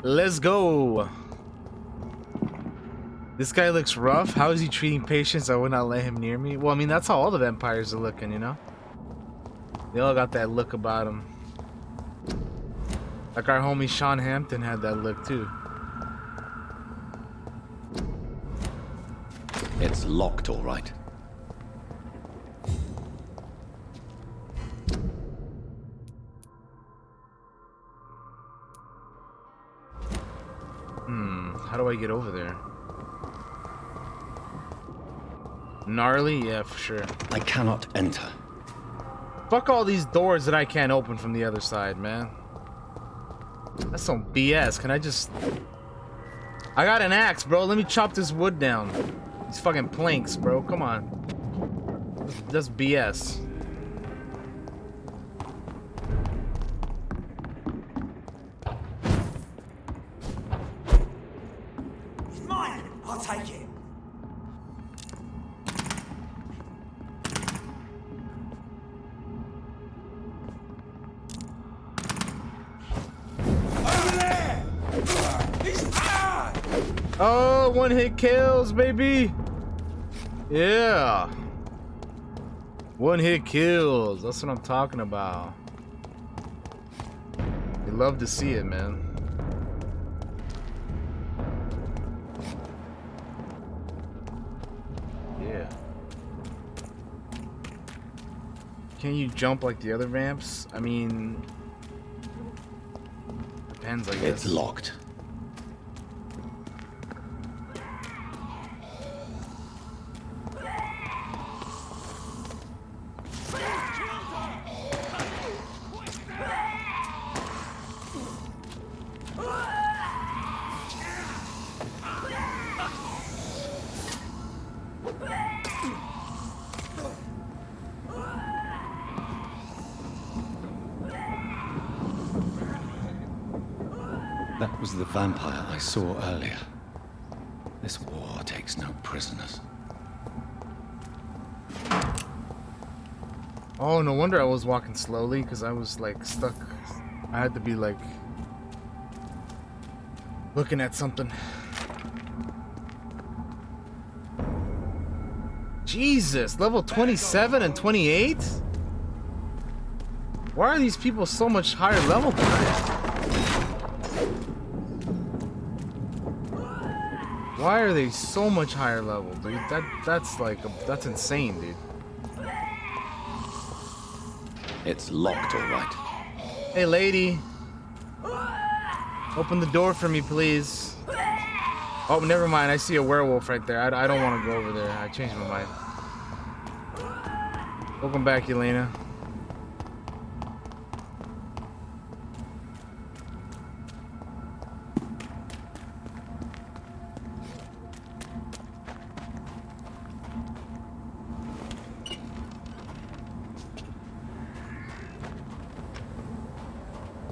Let's go. This guy looks rough. How is he treating patients? I would not let him near me. Well, I mean, that's how all the vampires are looking, you know? They all got that look about them. Like our homie Sean Hampton had that look too. It's locked, all right. How do I get over there? Gnarly? Yeah, for sure. I cannot enter. Fuck all these doors that I can't open from the other side, man. That's some BS. Can I just... I got an axe, bro. Let me chop this wood down. These fucking planks, bro. Come on. That's BS. It's mine. I'll take it. Oh, one hit kills, baby. Yeah. One hit kills. That's what I'm talking about. You love to see it, man. Yeah. Can you jump like the other ramps? I mean, depends, I guess. It's locked. That was the vampire I saw earlier. This war takes no prisoners. Oh, no wonder I was walking slowly, because I was like stuck. I had to be like looking at something. Jesus, level 27 and 28? Why are these people so much higher level than I am? Why are they so much higher level, dude? That's like that's insane, dude. It's locked, all right. Hey, lady. Open the door for me, please. Oh, never mind. I see a werewolf right there. I don't want to go over there. I changed my mind. Welcome back, Elena.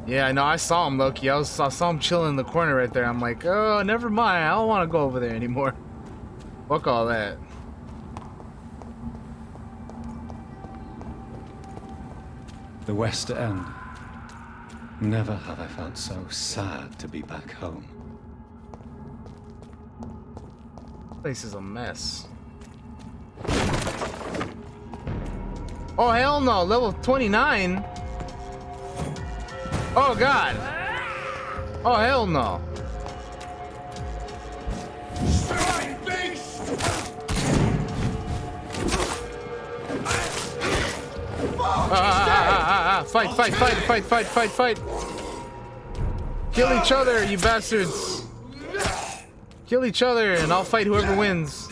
Yeah, I know. I saw him, Loki. I saw him chilling in the corner right there. I'm like, oh, never mind. I don't want to go over there anymore. Fuck all that. The West End. Never have I felt so sad to be back home. Place is a mess. Oh, hell no. Level 29? Oh, God. Oh, hell no. Fight. Kill each other, you bastards. Kill each other, and I'll fight whoever wins.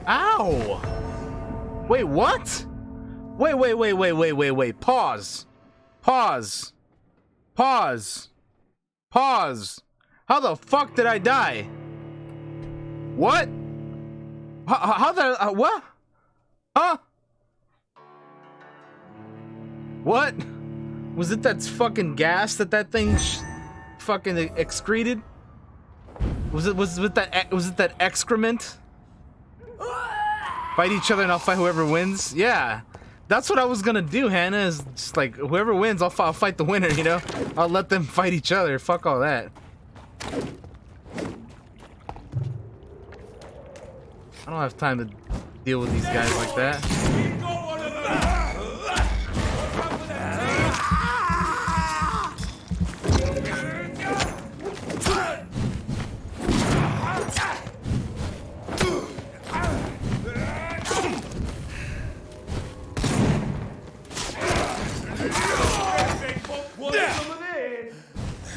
Ow! Wait, what? Wait. Pause. How the fuck did I die? What? How the what? Huh? What? Was it that fucking gas that thing fucking excreted? Was it that excrement? Fight each other and I'll fight whoever wins? Yeah. That's what I was gonna do, Hannah, is just like, whoever wins, I'll fight the winner, you know? I'll let them fight each other. Fuck all that. I don't have time to deal with these guys like that.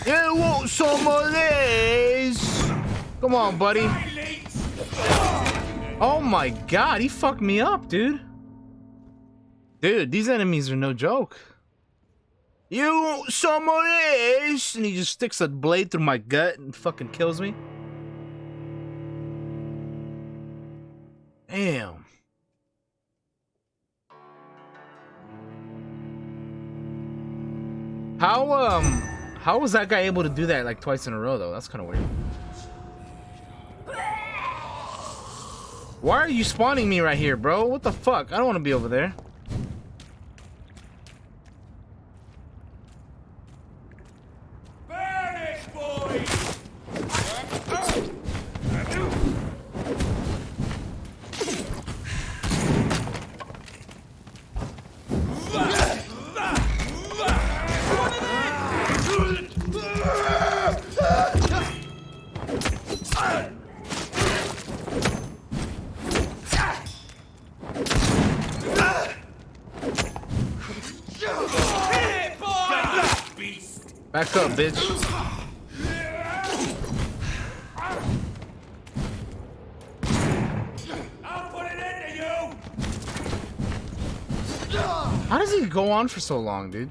You want some of this? Come on, buddy. Oh my god, he fucked me up, dude. Dude, these enemies are no joke. You want some of this? And he just sticks a blade through my gut and fucking kills me. Damn. How was that guy able to do that like twice in a row though? That's kind of weird. Why are you spawning me right here, bro? What the fuck? I don't want to be over there. Burn it, boys! Back up, bitch. I'll put it into you! How does he go on for so long, dude?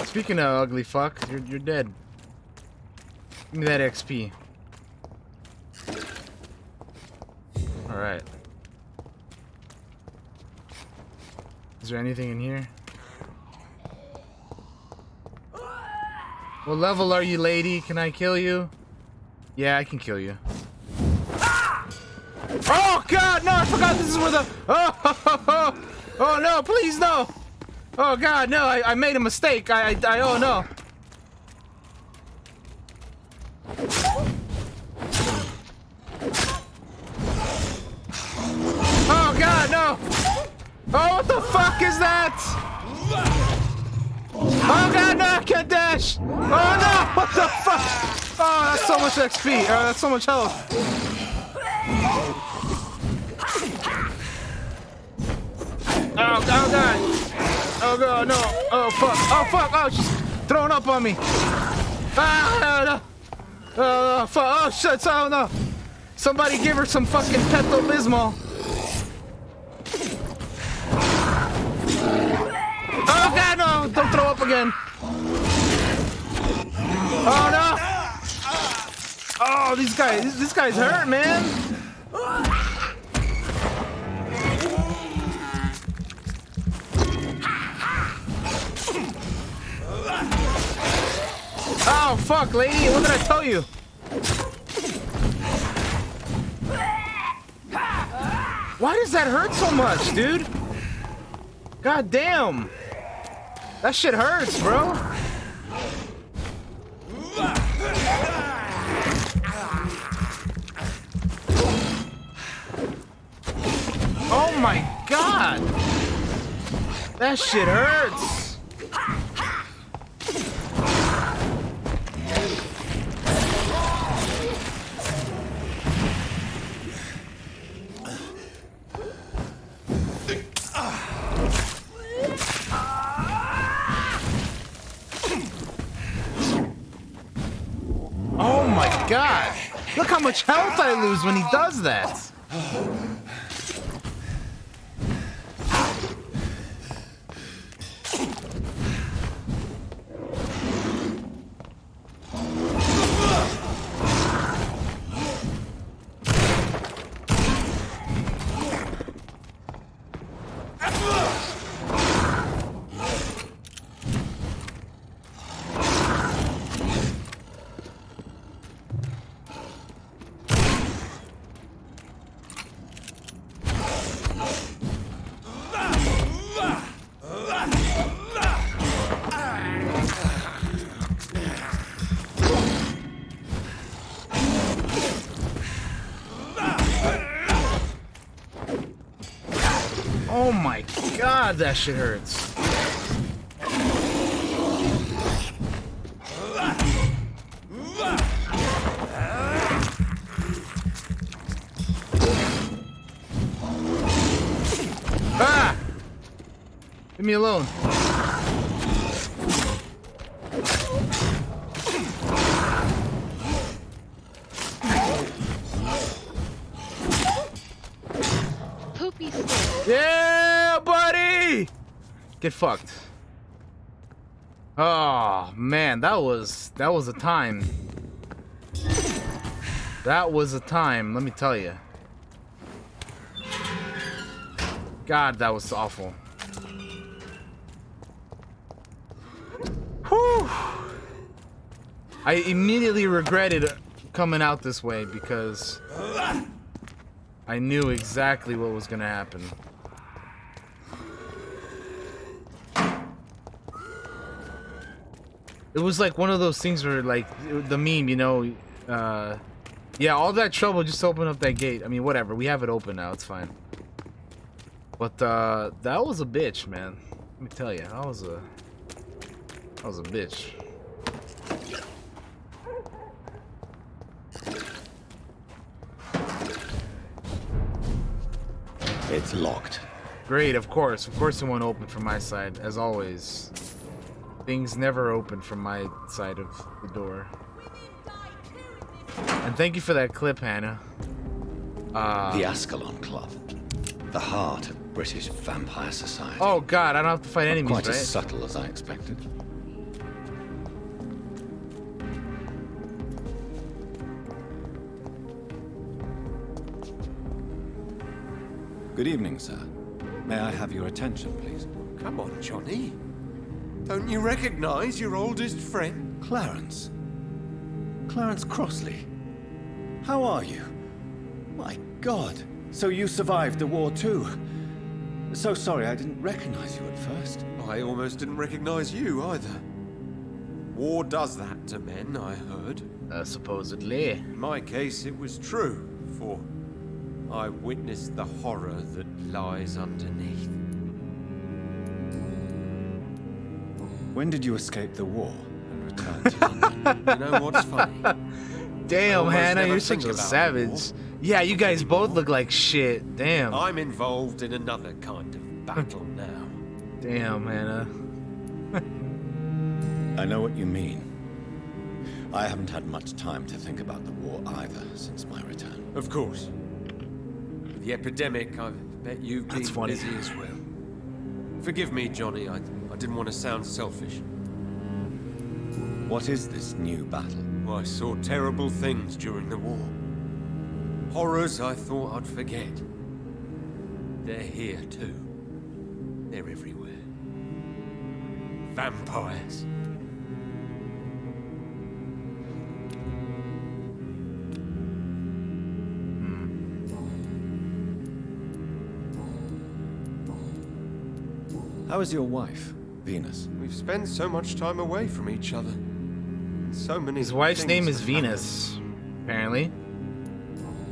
Speaking of ugly fuck, you're dead. Give me that XP. Alright. Is there anything in here? What level are you, lady? Can I kill you? Yeah, I can kill you. Oh god, no, I forgot this is where the... Oh no, please no! Oh god, no, I made a mistake. Oh no. Oh god, no. Oh, what the fuck is that? Oh god, no, I can't dash. Oh no, what the fuck? Oh, that's so much XP. Oh, that's so much health. Oh god. Oh god, no. Oh fuck. Oh fuck. Oh, she's throwing up on me. Ah, no. Oh fuck. Oh shit. Oh no. Somebody give her some fucking Pepto-Bismol. Oh god, no. Don't throw up again. Oh no. Oh, these guys. This guy's hurt, man. Oh, fuck, lady. What did I tell you? Why does that hurt so much, dude? God damn. That shit hurts, bro. Oh my god. That shit hurts. Oh my god! Look how much health I lose when he does that! Oh my god, that shit hurts. Ah! Leave me alone. Poopy stick. Yeah, buddy! Get fucked. Oh man, that was a time. That was a time, let me tell you. God, that was awful. Whew. I immediately regretted coming out this way because I knew exactly what was gonna happen. It was like one of those things where, like, the meme, you know, yeah, all that trouble just to open up that gate. I mean, whatever, we have it open now, it's fine. But, that was a bitch, man. Let me tell you, that was a bitch. It's locked. Great, of course it won't open from my side, as always. Things never open from my side of the door. And thank you for that clip, Hannah. The Ascalon Club. The heart of British vampire society. Oh god, I don't have to fight enemies, Quite right? as subtle as I expected. Good evening, sir. May I have your attention, please? Come on, Johnny. Don't you recognize your oldest friend? Clarence. Clarence Crossley. How are you? My God. So you survived the war too? So sorry I didn't recognize you at first. I almost didn't recognize you either. War does that to men, I heard. Supposedly. In my case, it was true, for I witnessed the horror that lies underneath. When did you escape the war and return to London? You know what's funny? Damn, almost Hannah, never you're such think a about savage. Yeah, you guys both look like shit. Damn. I'm involved in another kind of battle now. Damn, Hannah. I know what you mean. I haven't had much time to think about the war either since my return. Of course. With the epidemic, I bet you've been That's funny. busy as well. Forgive me, Johnny, I didn't want to sound selfish. What is this new battle? I saw terrible things during the war. Horrors I thought I'd forget. They're here too. They're everywhere. Vampires. How is your wife, Venus? We've spent so much time away from each other. And so many His wife's things name is have happened. Venus, apparently.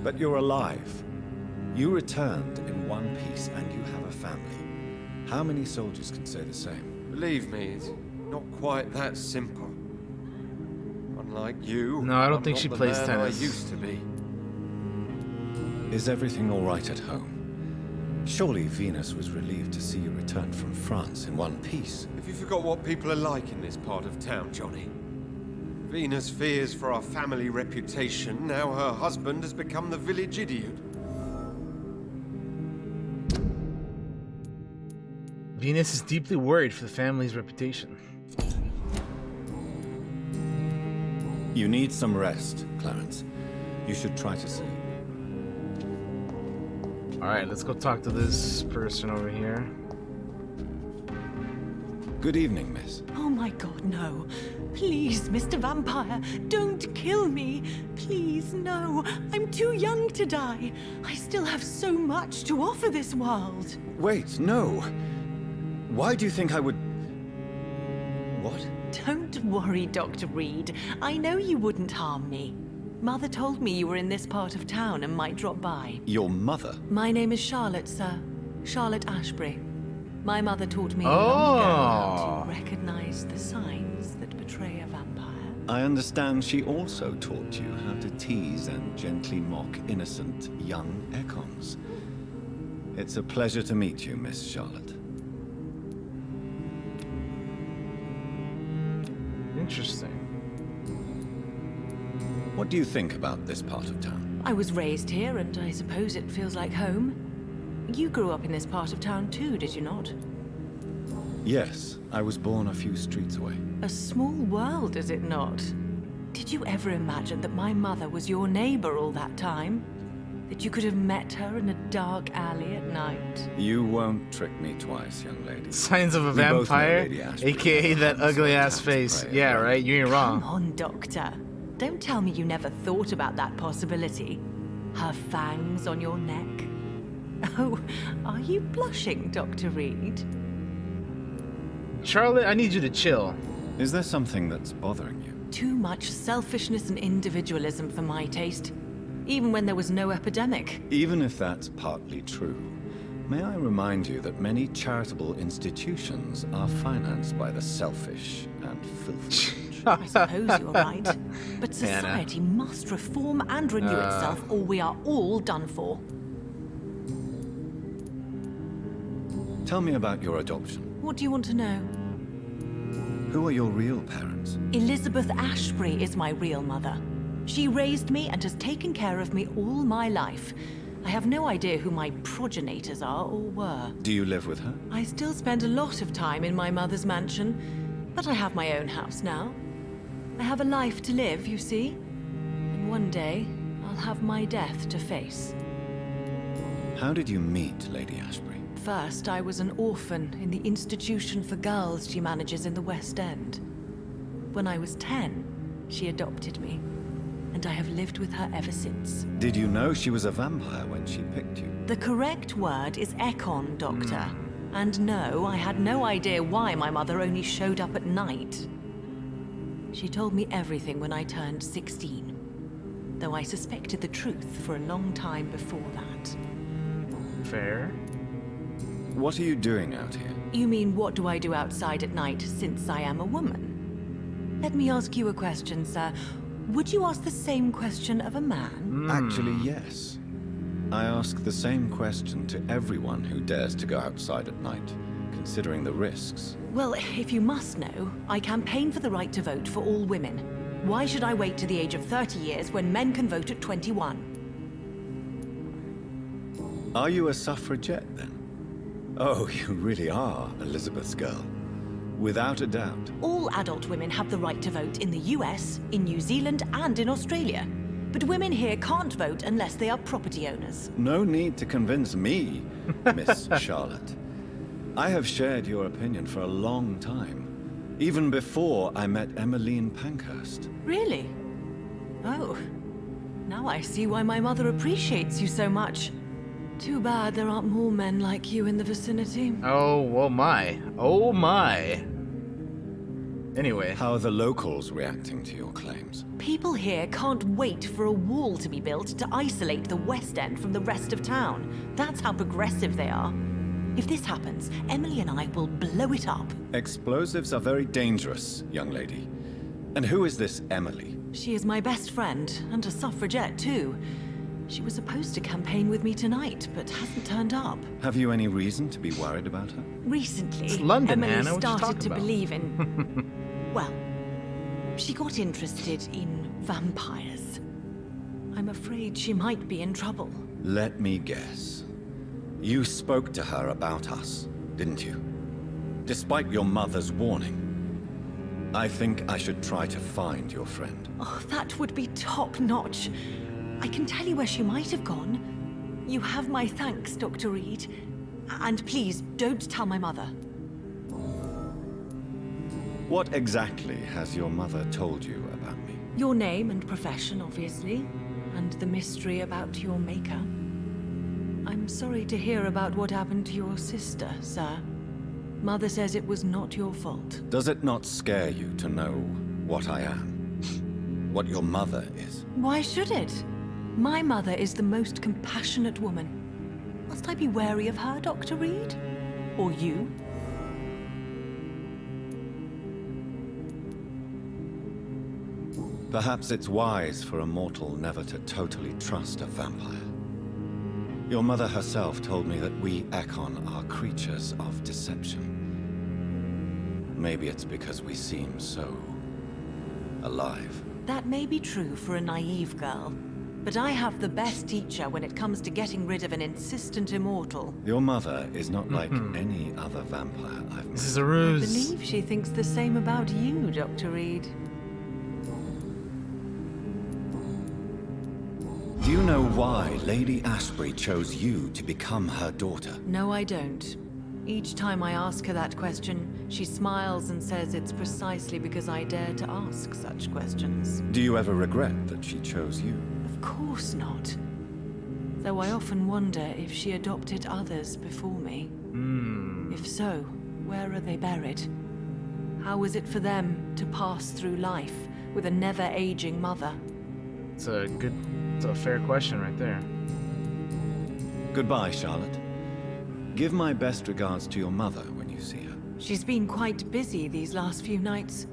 But you're alive. You returned in one piece and you have a family. How many soldiers can say the same? Believe me, it's not quite that simple. Unlike you, No, I don't I'm think not she the plays man tennis. I used to be. Is everything all right at home? Surely Venus was relieved to see you return from France in one piece. Have you forgot what people are like in this part of town, Johnny? Venus fears for our family reputation. Now her husband has become the village idiot. Venus is deeply worried for the family's reputation. You need some rest, Clarence. You should try to sleep. Alright, let's go talk to this person over here. Good evening, miss. Oh my God, no. Please, Mr. Vampire, don't kill me. Please, no. I'm too young to die. I still have so much to offer this world. Wait, no. Why do you think I would... What? Don't worry, Dr. Reed. I know you wouldn't harm me. Mother told me you were in this part of town and might drop by. Your mother? My name is Charlotte, sir. Charlotte Ashbury. My mother taught me long ago how to recognize the signs that betray a vampire. I understand she also taught you how to tease and gently mock innocent young Ekons. It's a pleasure to meet you, Miss Charlotte. Interesting. What do you think about this part of town? I was raised here, and I suppose it feels like home. You grew up in this part of town too, did you not? Yes, I was born a few streets away. A small world, is it not? Did you ever imagine that my mother was your neighbor all that time? That you could have met her in a dark alley at night? You won't trick me twice, young lady. Signs of a We both know vampire, Lady Ashbury aka that happens ugly ass sometimes, face. right? Yeah, right. You ain't wrong. Come on, Doctor. Don't tell me you never thought about that possibility. Her fangs on your neck. Oh, are you blushing, Dr. Reed? Charlotte, I need you to chill. Is there something that's bothering you? Too much selfishness and individualism for my taste. Even when there was no epidemic. Even if that's partly true, may I remind you that many charitable institutions are financed by the selfish and filthy. I suppose you're right. But society must reform and renew itself, or we are all done for. Tell me about your adoption. What do you want to know? Who are your real parents? Elizabeth Ashbury is my real mother. She raised me and has taken care of me all my life. I have no idea who my progenitors are or were. Do you live with her? I still spend a lot of time in my mother's mansion, but I have my own house now. I have a life to live, you see. And one day, I'll have my death to face. How did you meet Lady Ashbury? First, I was an orphan in the institution for girls she manages in the West End. When I was 10, she adopted me, and I have lived with her ever since. Did you know she was a vampire when she picked you? The correct word is Ekon, Doctor. And no, I had no idea why my mother only showed up at night. She told me everything when I turned 16, though I suspected the truth for a long time before that. Fair. What are you doing out here? You mean, what do I do outside at night since I am a woman? Let me ask you a question, sir. Would you ask the same question of a man? Actually, yes. I ask the same question to everyone who dares to go outside at night, considering the risks. Well, if you must know, I campaign for the right to vote for all women. Why should I wait to the age of 30 years when men can vote at 21? Are you a suffragette, then? Oh, you really are Elizabeth's girl. Without a doubt. All adult women have the right to vote in the US, in New Zealand, and in Australia. But women here can't vote unless they are property owners. No need to convince me, Miss Charlotte. I have shared your opinion for a long time. Even before I met Emmeline Pankhurst. Really? Oh. Now I see why my mother appreciates you so much. Too bad there aren't more men like you in the vicinity. Oh my. Oh my. Anyway. How are the locals reacting to your claims? People here can't wait for a wall to be built to isolate the West End from the rest of town. That's how progressive they are. If this happens, Emily and I will blow it up. Explosives are very dangerous, young lady. And who is this Emily? She is my best friend, and a suffragette too. She was supposed to campaign with me tonight, but hasn't turned up. Have you any reason to be worried about her? Recently, It's London, Emily Anna. What you started talking to about? believe in... well, she got interested in vampires. I'm afraid she might be in trouble. Let me guess. You spoke to her about us, didn't you? Despite your mother's warning. I think I should try to find your friend. Oh, that would be top-notch. I can tell you where she might have gone. You have my thanks, Dr. Reed. And please, don't tell my mother. What exactly has your mother told you about me? Your name and profession, obviously. And the mystery about your maker. I'm sorry to hear about what happened to your sister, sir. Mother says it was not your fault. Does it not scare you to know what I am? What your mother is? Why should it? My mother is the most compassionate woman. Must I be wary of her, Dr. Reed? Or you? Perhaps it's wise for a mortal never to totally trust a vampire. Your mother herself told me that we Ekon are creatures of deception. Maybe it's because we seem so alive. That may be true for a naive girl, but I have the best teacher when it comes to getting rid of an insistent immortal. Your mother is not like any other vampire I've met. This is a I ruse. believe she thinks the same about you, Dr. Reed. Do you know why Lady Ashbury chose you to become her daughter? No, I don't. Each time I ask her that question, she smiles and says it's precisely because I dare to ask such questions. Do you ever regret that she chose you? Of course not. Though I often wonder if she adopted others before me. If so, where are they buried? How is it for them to pass through life with a never-aging mother? It's a fair question right there. Goodbye, Charlotte. Give my best regards to your mother when you see her. She's been quite busy these last few nights.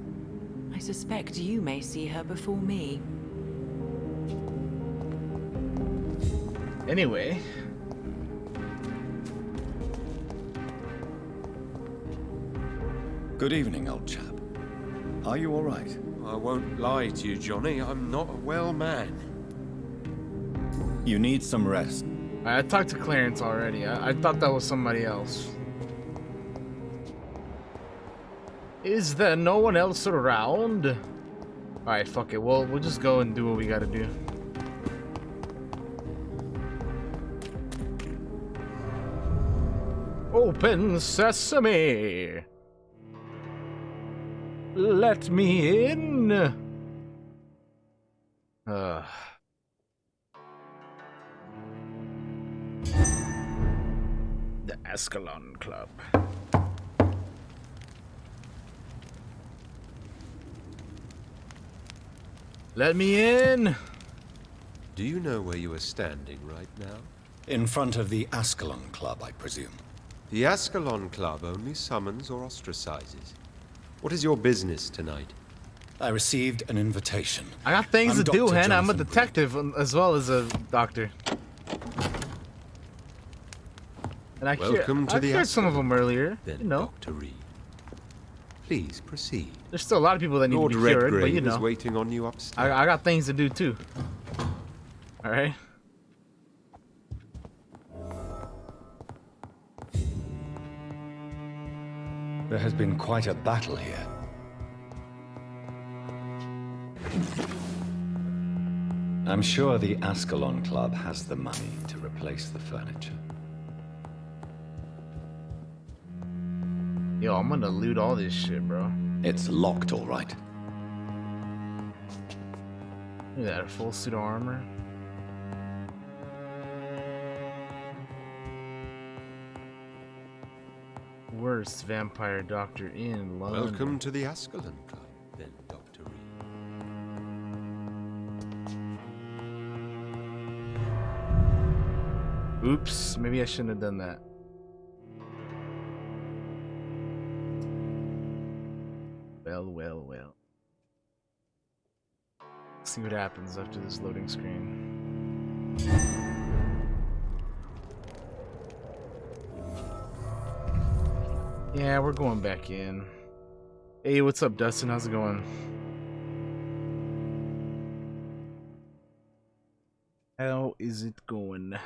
I suspect you may see her before me. Anyway. Good evening, old chap. Are you all right? I won't lie to you, Johnny. I'm not a well man. You need some rest. I talked to Clarence already. I thought that was somebody else. Is there no one else around? Alright, fuck it. We'll just go and do what we gotta do. Open sesame! Let me in! The Ascalon Club. Let me in! Do you know where you are standing right now? In front of the Ascalon Club, I presume. The Ascalon Club only summons or ostracizes. What is your business tonight? I received an invitation. I got things I'm to do, Dr. Hannah. I'm a Jonathan detective as well as a doctor. And I Welcome to the cured some of them earlier. Then, You know, Dr. Reed. Please proceed. there's still a lot of people that need Lord to be cured, but Redgrave you is know, waiting on you upstairs. I got things to do too. All right. There has been quite a battle here. I'm sure the Ascalon Club has the money to replace the furniture. Yo, I'm gonna loot all this shit, bro. It's locked, all right. Look at that, a full suit of armor. Worst vampire doctor in London. Welcome to the Ascalon Club, then, Dr. Reed. Oops, maybe I shouldn't have done that. Well. Let's see what happens after this loading screen. Yeah, we're going back in. Hey, what's up, Dustin? How's it going? How is it going?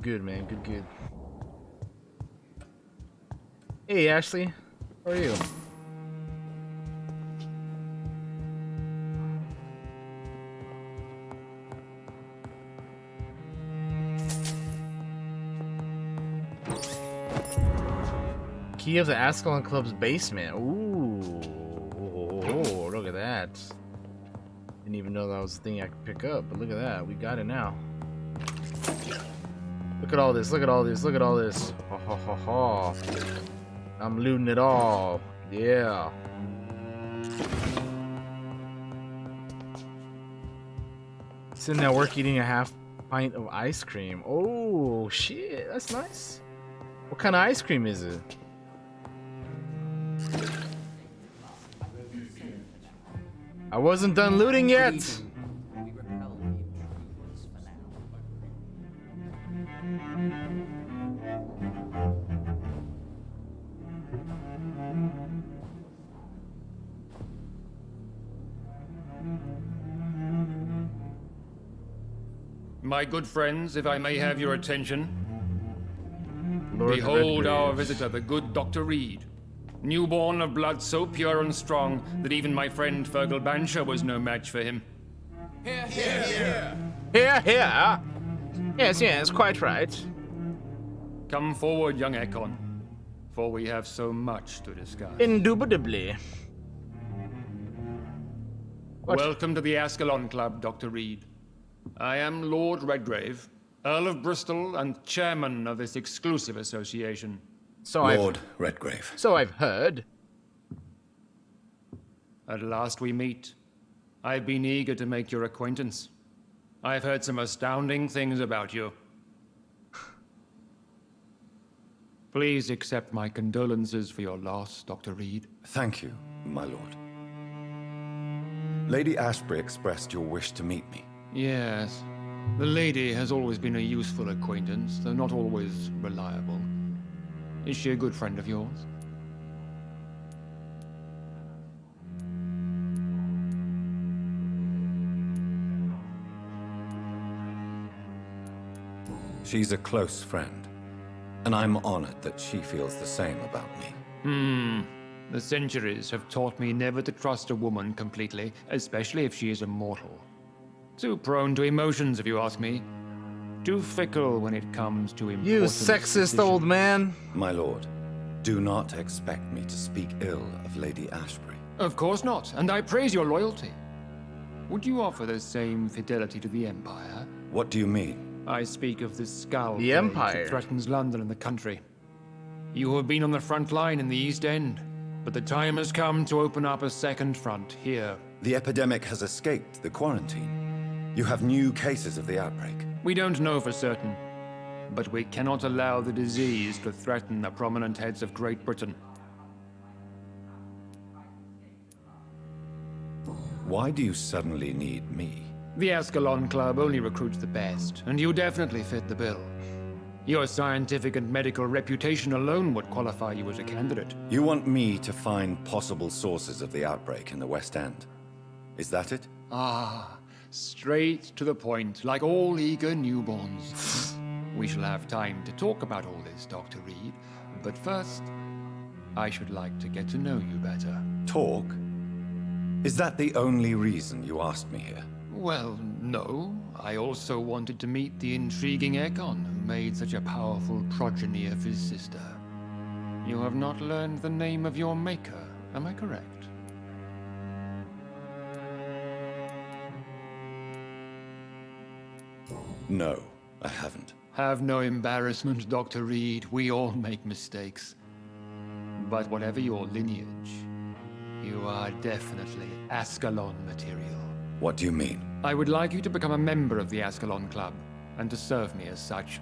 Good, man. Good. Hey, Ashley. How are you? Key of the Ascalon Club's basement. Ooh. Look at that. Didn't even know that was a thing I could pick up, but look at that. We got it now. Look at all this. Look at all this. Ha ha ha ha. I'm looting it all. Yeah. Sitting at work eating a half pint of ice cream. Oh shit, that's nice. What kind of ice cream is it? I wasn't done looting yet. My good friends, if I may have your attention, Lord behold our Redgrave. visitor, the good Dr. Reed. Newborn of blood so pure and strong that even my friend Fergal Bansher was no match for him. Here, here. Yes, yes, quite right. Come forward, young Ekon, for we have so much to discuss. Indubitably. What? Welcome to the Ascalon Club, Dr. Reed. I am Lord Redgrave, Earl of Bristol and chairman of this exclusive association. So Lord Redgrave. So I've heard. At last we meet. I've been eager to make your acquaintance. I've heard some astounding things about you. Please accept my condolences for your loss, Dr. Reed. Thank you, my lord. Lady Ashbury expressed your wish to meet me. Yes. The lady has always been a useful acquaintance, though not always reliable. Is she a good friend of yours? She's a close friend, and I'm honored that she feels the same about me. The centuries have taught me never to trust a woman completely, especially if she is a mortal. Too prone to emotions, if you ask me. Too fickle when it comes to important You sexist old man. My lord, do not expect me to speak ill of Lady Ashbury. Of course not, and I praise your loyalty. Would you offer the same fidelity to the Empire? What do you mean? I speak of the Skull The Plague Empire. that threatens London and the country. You have been on the front line in the East End, but the time has come to open up a second front here. The epidemic has escaped the quarantine. You have new cases of the outbreak. We don't know for certain, but we cannot allow the disease to threaten the prominent heads of Great Britain. Why do you suddenly need me? The Ascalon Club only recruits the best, and you definitely fit the bill. Your scientific and medical reputation alone would qualify you as a candidate. You want me to find possible sources of the outbreak in the West End. Is that it? Ah, straight to the point, like all eager newborns. We shall have time to talk about all this, Dr. Reed, but first, I should like to get to know you better. Talk? Is that the only reason you asked me here? Well, no. I also wanted to meet the intriguing Ekon, who made such a powerful progeny of his sister. You have not learned the name of your maker, am I correct? No, I haven't. Have no embarrassment, Dr. Reed. We all make mistakes. But whatever your lineage, you are definitely Ascalon material. What do you mean? I would like you to become a member of the Ascalon Club, and to serve me as such.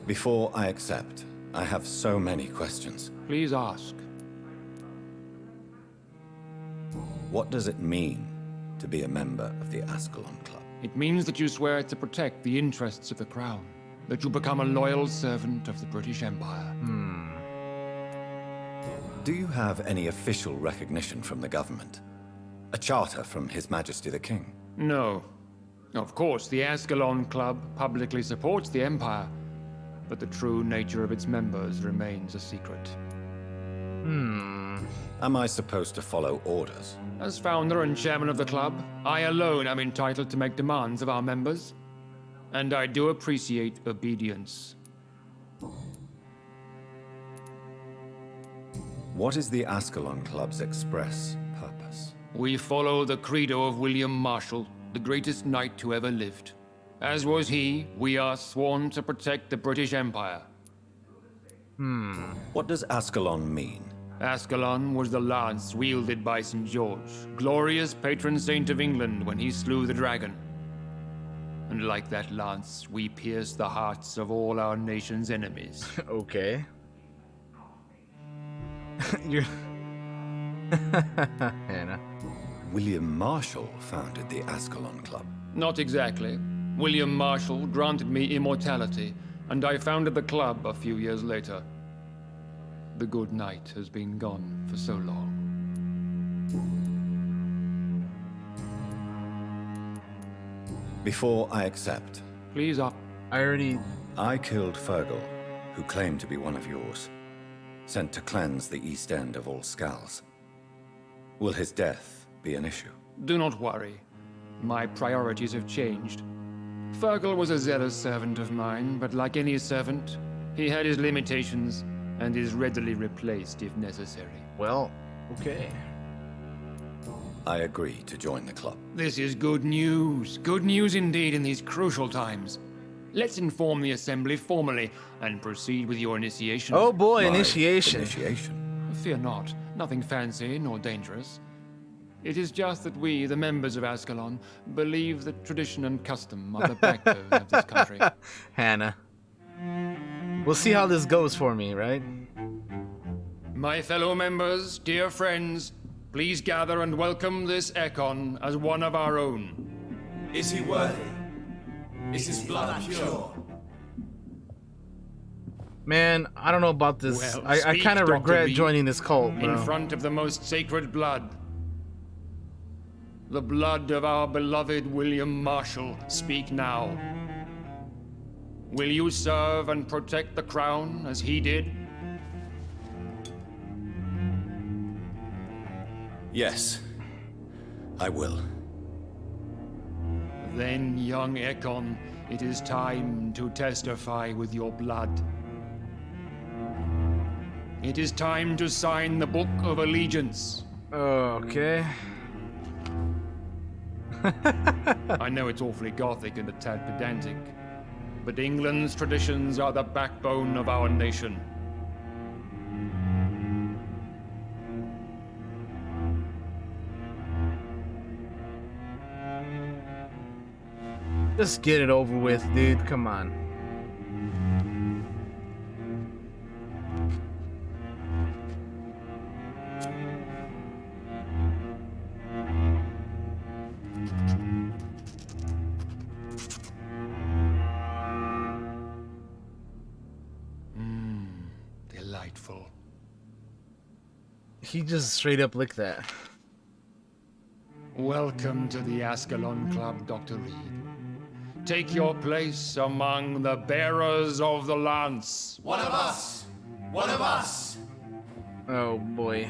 Before I accept, I have so many questions. Please ask. What does it mean to be a member of the Ascalon Club? It means that you swear to protect the interests of the Crown, that you become a loyal servant of the British Empire. Do you have any official recognition from the government? A charter from His Majesty the King? No. Of course, the Ascalon Club publicly supports the Empire, but the true nature of its members remains a secret. Am I supposed to follow orders? As founder and chairman of the club, I alone am entitled to make demands of our members, and I do appreciate obedience. What is the Ascalon Club's express purpose? We follow the credo of William Marshall, the greatest knight who ever lived. As was he, we are sworn to protect the British Empire. What does Ascalon mean? Ascalon was the lance wielded by St. George, glorious patron saint of England when he slew the dragon. And like that lance, we pierce the hearts of all our nation's enemies. Okay. You're... Hannah. William Marshall founded the Ascalon Club. Not exactly. William Marshall granted me immortality, and I founded the club a few years later. The good knight has been gone for so long. Before I accept, Please up. I killed Fergal, who claimed to be one of yours, sent to cleanse the East End of all Skulls. Will his death be an issue? Do not worry. My priorities have changed. Fergal was a zealous servant of mine, but like any servant, he had his limitations and is readily replaced if necessary. Well, okay. I agree to join the club. This is good news. Good news indeed in these crucial times. Let's inform the Assembly formally and proceed with your initiation. Oh boy, My initiation. Initiation. Fear not. Nothing fancy nor dangerous. It is just that we, the members of Ascalon, believe that tradition and custom are the backbone of this country. Hannah. We'll see how this goes for me, right? My fellow members, dear friends, please gather and welcome this Ekon as one of our own. Is he worthy? Is his blood pure? Man, I don't know about this. Well, I speak, kind of Dr. regret Reed. joining this cult, In bro. front of the most sacred blood. The blood of our beloved William Marshall, speak now. Will you serve and protect the crown as he did? Yes, I will. Then, young Ekon, it is time to testify with your blood. It is time to sign the Book of Allegiance. Okay. I know it's awfully gothic and a tad pedantic, but England's traditions are the backbone of our nation. Just get it over with, dude. Come on. Delightful. He just straight up licked that. Welcome to the Ascalon Club, Dr. Reed. Take your place among the bearers of the lance. One of us! One of us! Oh boy.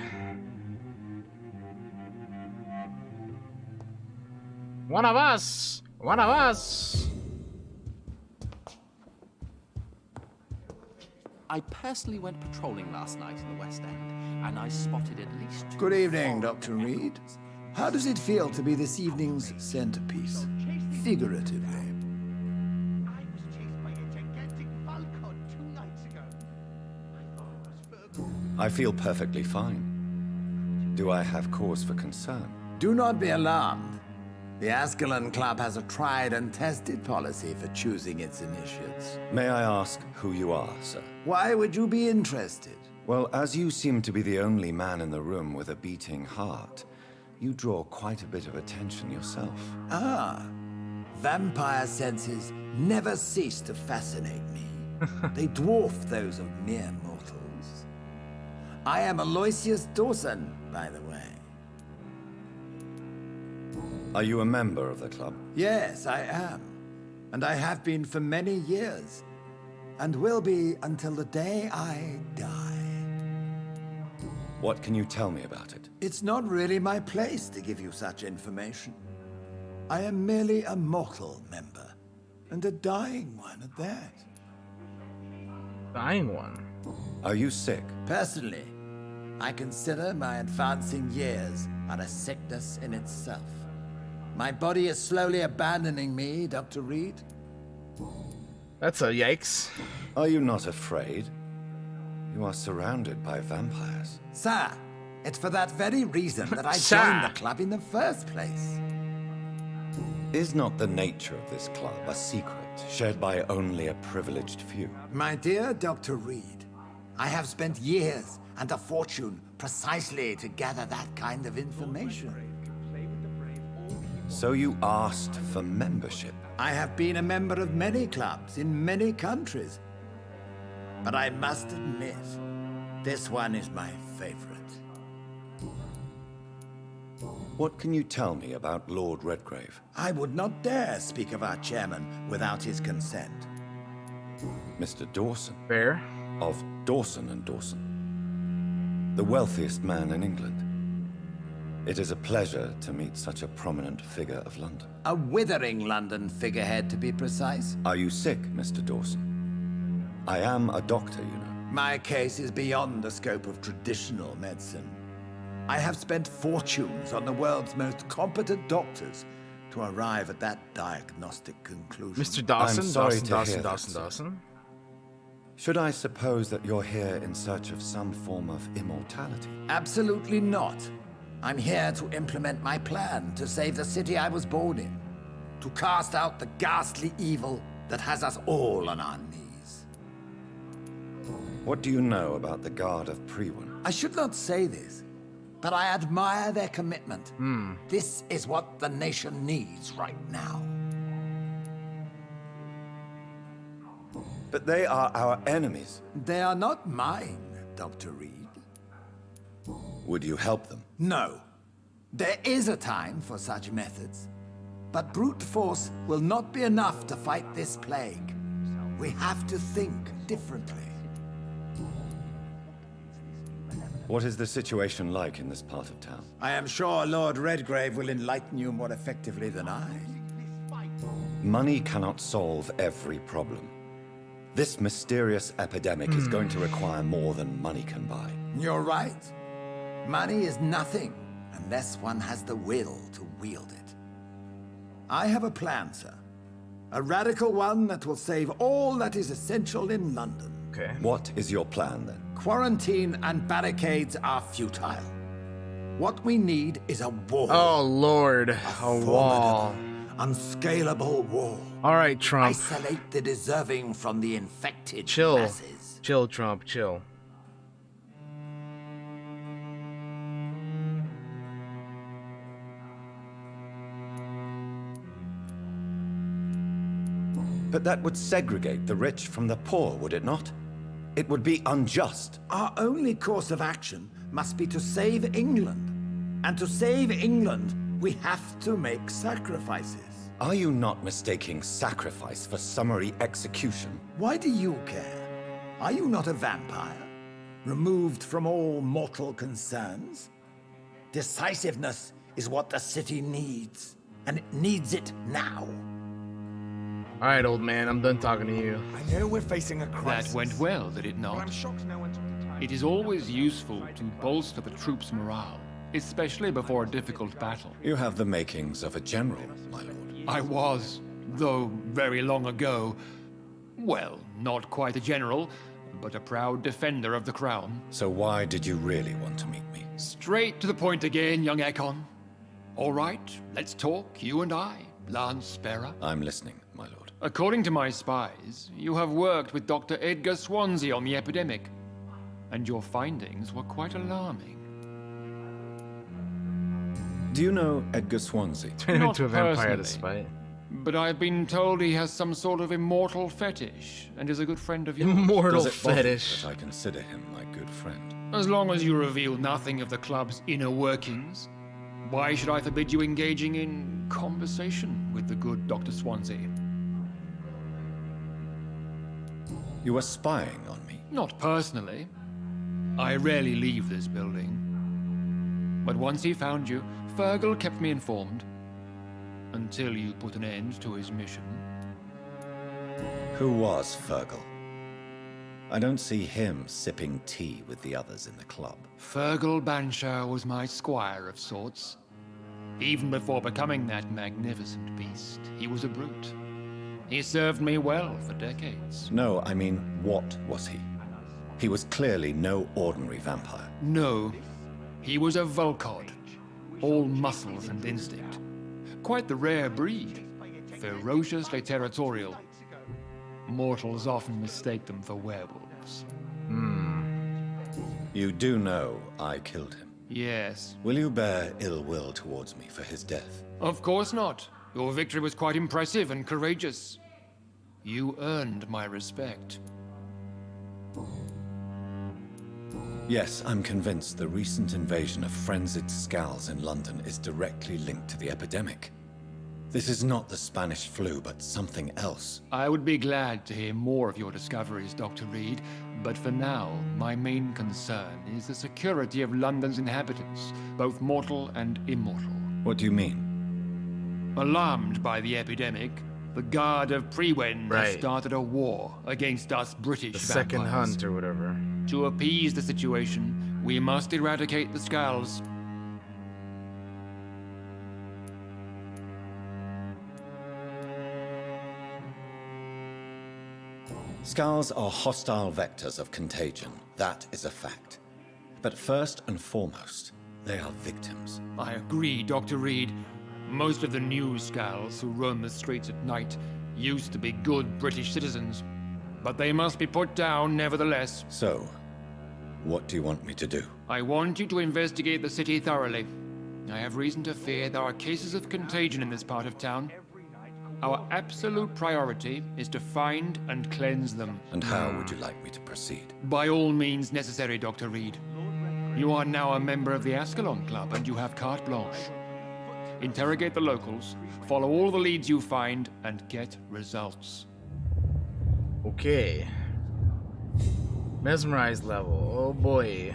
One of us! One of us! I personally went patrolling last night in the West End, and I spotted at least two Good evening, foreign Dr. Reed. encounters. How does it feel to be this evening's centerpiece? Figuratively. I was chased by a gigantic falcon 2 nights ago. I thought it was Fergal. I feel perfectly fine. Do I have cause for concern? Do not be alarmed. The Ascalon Club has a tried and tested policy for choosing its initiates. May I ask who you are, sir? Why would you be interested? Well, as you seem to be the only man in the room with a beating heart, you draw quite a bit of attention yourself. Ah, vampire senses never cease to fascinate me. They dwarf those of mere mortals. I am Aloysius Dawson, by the way. Are you a member of the club? Yes, I am. And I have been for many years. And will be until the day I die. What can you tell me about it? It's not really my place to give you such information. I am merely a mortal member. And a dying one at that. Dying one. Are you sick? Personally, I consider my advancing years are a sickness in itself. My body is slowly abandoning me, Dr. Reed. That's a yikes. Are you not afraid? You are surrounded by vampires. Sir, it's for that very reason that I Sir. joined the club in the first place. Is not the nature of this club a secret shared by only a privileged few? My dear Dr. Reed, I have spent years and a fortune precisely to gather that kind of information. So you asked for membership? I have been a member of many clubs in many countries. But I must admit, this one is my favorite. What can you tell me about Lord Redgrave? I would not dare speak of our chairman without his consent. Mr. Dawson. Fair. Of Dawson and Dawson. The wealthiest man in England. It is a pleasure to meet such a prominent figure of London. A withering London figurehead, to be precise. Are you sick, Mr. Dawson? I am a doctor, you know. My case is beyond the scope of traditional medicine. I have spent fortunes on the world's most competent doctors to arrive at that diagnostic conclusion. Mr. Dawson? I'm sorry Dawson, to Dawson, hear that, Dawson, sir. Dawson. Should I suppose that you're here in search of some form of immortality? Absolutely not. I'm here to implement my plan to save the city I was born in. To cast out the ghastly evil that has us all on our knees. What do you know about the Guard of Priwen? I should not say this, but I admire their commitment. This is what the nation needs right now. But they are our enemies. They are not mine, Dr. Reed. Would you help them? No. There is a time for such methods. But brute force will not be enough to fight this plague. We have to think differently. What is the situation like in this part of town? I am sure Lord Redgrave will enlighten you more effectively than I. Money cannot solve every problem. This mysterious epidemic is going to require more than money can buy. You're right. Money is nothing unless one has the will to wield it. I have a plan, sir. A radical one that will save all that is essential in London. Okay. What is your plan, then? Quarantine and barricades are futile. What we need is a wall. Oh, Lord. A wall. Unscalable wall. All right, Trump. Isolate the deserving from the infected Chill. masses. Chill, Trump. Chill. But that would segregate the rich from the poor, would it not? It would be unjust. Our only course of action must be to save England. And to save England, we have to make sacrifices. Are you not mistaking sacrifice for summary execution? Why do you care? Are you not a vampire? Removed from all mortal concerns? Decisiveness is what the city needs. And it needs it now. All right, old man. I'm done talking to you. I know we're facing a crisis. That went well, did it but I'm not? shocked no one took the time. It is always useful to bolster the troops' morale, especially before a difficult battle. You have the makings of a general, my lord. I was, though very long ago, well, not quite a general, but a proud defender of the crown. So why did you really want to meet me? Straight to the point again, young Ekon. All right, let's talk, you and I, Lance Sparrow. I'm listening, my lord. According to my spies, you have worked with Dr. Edgar Swansea on the epidemic, and your findings were quite alarming. Do you know Edgar Swansea? Turn Not into a vampire personally. despite. But I've been told he has some sort of immortal fetish, and is a good friend of yours. Immortal Does it bother you fetish. that I consider him my good friend? As long as you reveal nothing of the club's inner workings, why should I forbid you engaging in conversation with the good Dr. Swansea? You were spying on me. Not personally. I rarely leave this building. But once he found you, Fergal kept me informed. Until you put an end to his mission. Who was Fergal? I don't see him sipping tea with the others in the club. Fergal Banshire was my squire of sorts. Even before becoming that magnificent beast, he was a brute. He served me well for decades. No, I mean, what was he? He was clearly no ordinary vampire. No, he was a Volcod, all muscles and instinct. Quite the rare breed, ferociously territorial. Mortals often mistake them for werewolves. You do know I killed him. Yes. Will you bear ill will towards me for his death? Of course not. Your victory was quite impressive and courageous. You earned my respect. Yes, I'm convinced the recent invasion of frenzied Skulls in London is directly linked to the epidemic. This is not the Spanish flu, but something else. I would be glad to hear more of your discoveries, Dr. Reed, but for now, my main concern is the security of London's inhabitants, both mortal and immortal. What do you mean? Alarmed by the epidemic, the Guard of Prewen has Right. started a war against us British The second vampires. hunt or whatever. To appease the situation, we must eradicate the Skulls. Skulls are hostile vectors of contagion. That is a fact. But first and foremost, they are victims. I agree, Dr. Reed. Most of the new Skulls who roam the streets at night used to be good British citizens. But they must be put down nevertheless. So, what do you want me to do? I want you to investigate the city thoroughly. I have reason to fear there are cases of contagion in this part of town. Our absolute priority is to find and cleanse them. And how would you like me to proceed? By all means necessary, Dr. Reed. You are now a member of the Ascalon Club and you have carte blanche. Interrogate the locals, follow all the leads you find, and get results. Okay. Mesmerized level. Oh boy.